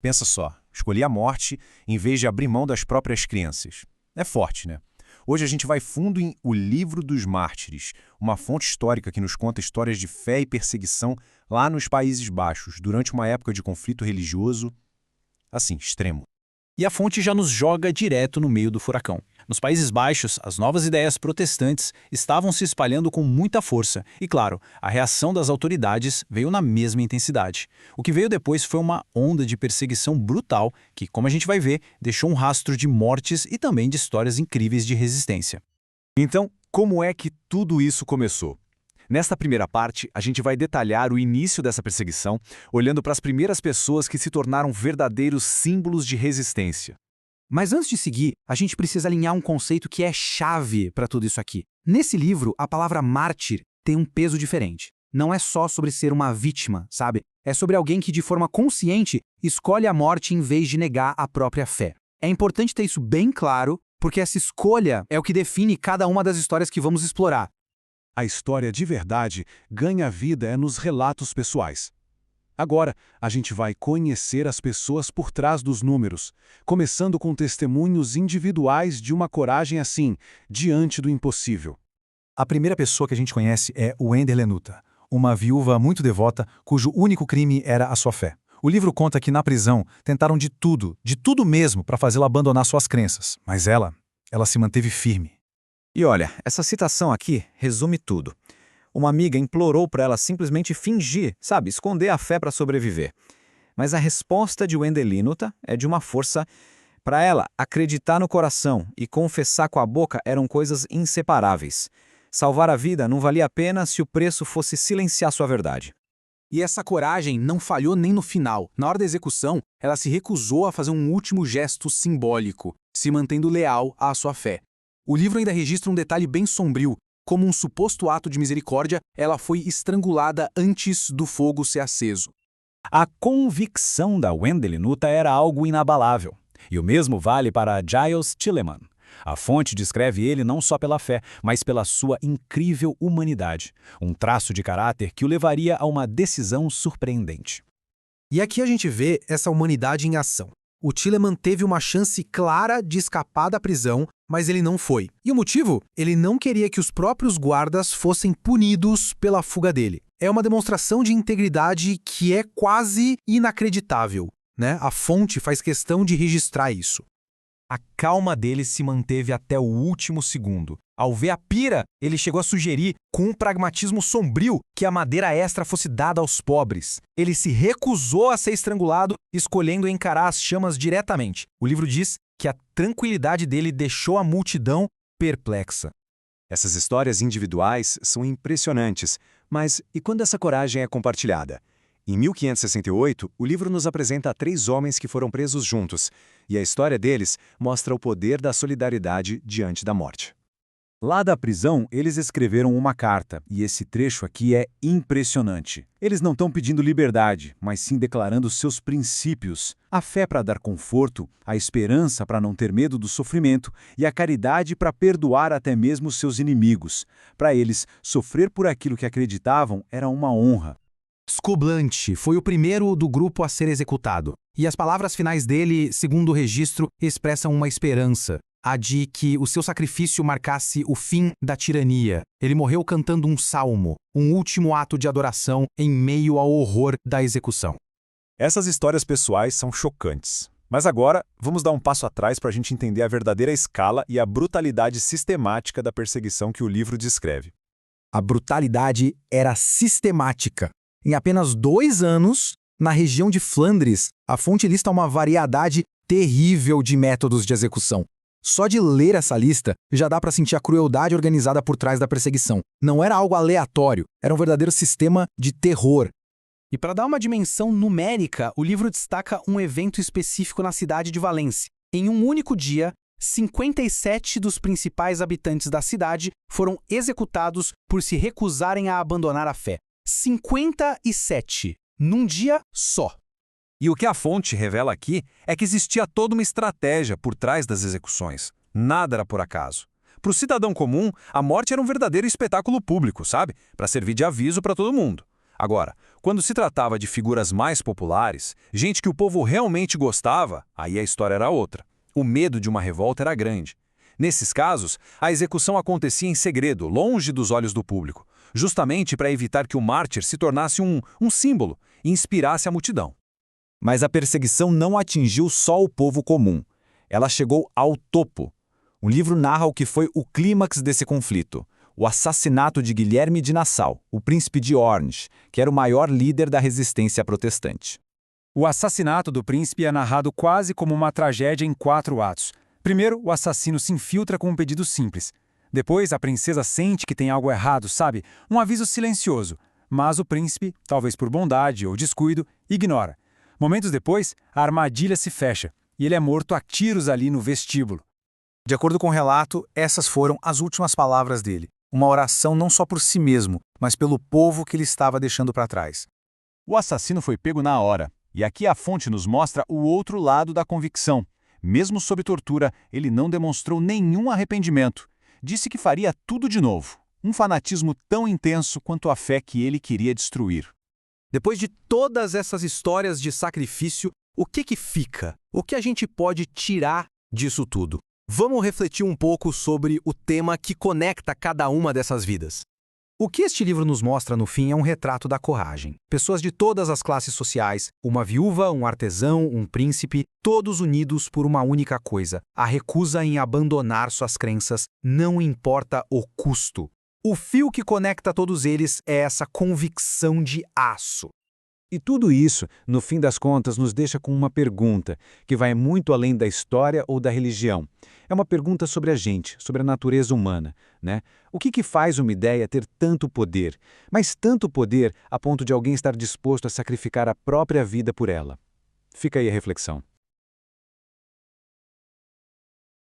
Pensa só, escolher a morte em vez de abrir mão das próprias crenças. É forte, né? Hoje a gente vai fundo em O Livro dos Mártires, uma fonte histórica que nos conta histórias de fé e perseguição lá nos Países Baixos, durante uma época de conflito religioso, assim, extremo. E a fonte já nos joga direto no meio do furacão. Nos Países Baixos, as novas ideias protestantes estavam se espalhando com muita força. E claro, a reação das autoridades veio na mesma intensidade. O que veio depois foi uma onda de perseguição brutal que, como a gente vai ver, deixou um rastro de mortes e também de histórias incríveis de resistência. Então, como é que tudo isso começou? Nesta primeira parte, a gente vai detalhar o início dessa perseguição, olhando para as primeiras pessoas que se tornaram verdadeiros símbolos de resistência. Mas antes de seguir, a gente precisa alinhar um conceito que é chave para tudo isso aqui. Nesse livro, a palavra mártir tem um peso diferente. Não é só sobre ser uma vítima, sabe? É sobre alguém que, de forma consciente, escolhe a morte em vez de negar a própria fé. É importante ter isso bem claro, porque essa escolha é o que define cada uma das histórias que vamos explorar. A história de verdade ganha vida nos relatos pessoais. Agora, a gente vai conhecer as pessoas por trás dos números, começando com testemunhos individuais de uma coragem assim, diante do impossível. A primeira pessoa que a gente conhece é Wender Lenuta, uma viúva muito devota cujo único crime era a sua fé. O livro conta que na prisão tentaram de tudo mesmo para fazê-la abandonar suas crenças, mas ela se manteve firme. E olha, essa citação aqui resume tudo. Uma amiga implorou para ela simplesmente fingir, sabe, esconder a fé para sobreviver. Mas a resposta de Wender Lenuta é de uma força. Para ela, acreditar no coração e confessar com a boca eram coisas inseparáveis. Salvar a vida não valia a pena se o preço fosse silenciar sua verdade. E essa coragem não falhou nem no final. Na hora da execução, ela se recusou a fazer um último gesto simbólico, se mantendo leal à sua fé. O livro ainda registra um detalhe bem sombrio. Como um suposto ato de misericórdia, ela foi estrangulada antes do fogo ser aceso. A convicção da Wender Lenuta era algo inabalável. E o mesmo vale para Giles Tilleman. A fonte descreve ele não só pela fé, mas pela sua incrível humanidade. Um traço de caráter que o levaria a uma decisão surpreendente. E aqui a gente vê essa humanidade em ação. O Tilleman teve uma chance clara de escapar da prisão, mas ele não foi. E o motivo? Ele não queria que os próprios guardas fossem punidos pela fuga dele. É uma demonstração de integridade que é quase inacreditável, né? A fonte faz questão de registrar isso. A calma dele se manteve até o último segundo. Ao ver a pira, ele chegou a sugerir, com um pragmatismo sombrio, que a madeira extra fosse dada aos pobres. Ele se recusou a ser estrangulado, escolhendo encarar as chamas diretamente. O livro diz que a tranquilidade dele deixou a multidão perplexa. Essas histórias individuais são impressionantes, mas e quando essa coragem é compartilhada? Em 1568, o livro nos apresenta 3 homens que foram presos juntos, e a história deles mostra o poder da solidariedade diante da morte. Lá da prisão, eles escreveram uma carta, e esse trecho aqui é impressionante. Eles não estão pedindo liberdade, mas sim declarando seus princípios. A fé para dar conforto, a esperança para não ter medo do sofrimento e a caridade para perdoar até mesmo seus inimigos. Para eles, sofrer por aquilo que acreditavam era uma honra. Skoblante foi o primeiro do grupo a ser executado. E as palavras finais dele, segundo o registro, expressam uma esperança. A de que o seu sacrifício marcasse o fim da tirania. Ele morreu cantando um salmo, um último ato de adoração em meio ao horror da execução. Essas histórias pessoais são chocantes. Mas agora, vamos dar um passo atrás para a gente entender a verdadeira escala e a brutalidade sistemática da perseguição que o livro descreve. A brutalidade era sistemática. Em apenas 2 anos, na região de Flandres, a fonte lista uma variedade terrível de métodos de execução. Só de ler essa lista, já dá para sentir a crueldade organizada por trás da perseguição. Não era algo aleatório, era um verdadeiro sistema de terror. E para dar uma dimensão numérica, o livro destaca um evento específico na cidade de Valência. Em um único dia, 57 dos principais habitantes da cidade foram executados por se recusarem a abandonar a fé. 57, num dia só. E o que a fonte revela aqui é que existia toda uma estratégia por trás das execuções. Nada era por acaso. Para o cidadão comum, a morte era um verdadeiro espetáculo público, sabe? Para servir de aviso para todo mundo. Agora, Quando se tratava de figuras mais populares, gente que o povo realmente gostava, aí a história era outra. O medo de uma revolta era grande. Nesses casos, a execução acontecia em segredo, longe dos olhos do público, justamente para evitar que o mártir se tornasse um símbolo e inspirasse a multidão. Mas a perseguição não atingiu só o povo comum. Ela chegou ao topo. O livro narra o que foi o clímax desse conflito: o assassinato de Guilherme de Nassau, o príncipe de Orange, que era o maior líder da resistência protestante. O assassinato do príncipe é narrado quase como uma tragédia em 4 atos. Primeiro, o assassino se infiltra com um pedido simples. Depois, a princesa sente que tem algo errado, sabe? Um aviso silencioso. Mas o príncipe, talvez por bondade ou descuido, ignora. Momentos depois, a armadilha se fecha e ele é morto a tiros ali no vestíbulo. De acordo com o relato, essas foram as últimas palavras dele. Uma oração não só por si mesmo, mas pelo povo que ele estava deixando para trás. O assassino foi pego na hora, e aqui a fonte nos mostra o outro lado da convicção. Mesmo sob tortura, ele não demonstrou nenhum arrependimento. Disse que faria tudo de novo. Um fanatismo tão intenso quanto a fé que ele queria destruir. Depois de todas essas histórias de sacrifício, o que fica? O que a gente pode tirar disso tudo? Vamos refletir um pouco sobre o tema que conecta cada uma dessas vidas. O que este livro nos mostra, no fim, é um retrato da coragem. Pessoas de todas as classes sociais, uma viúva, um artesão, um príncipe, todos unidos por uma única coisa: a recusa em abandonar suas crenças, não importa o custo. O fio que conecta todos eles é essa convicção de aço. E tudo isso, no fim das contas, nos deixa com uma pergunta, que vai muito além da história ou da religião. É uma pergunta sobre a gente, sobre a natureza humana, né? O que faz uma ideia ter tanto poder, mas tanto poder a ponto de alguém estar disposto a sacrificar a própria vida por ela? Fica aí a reflexão.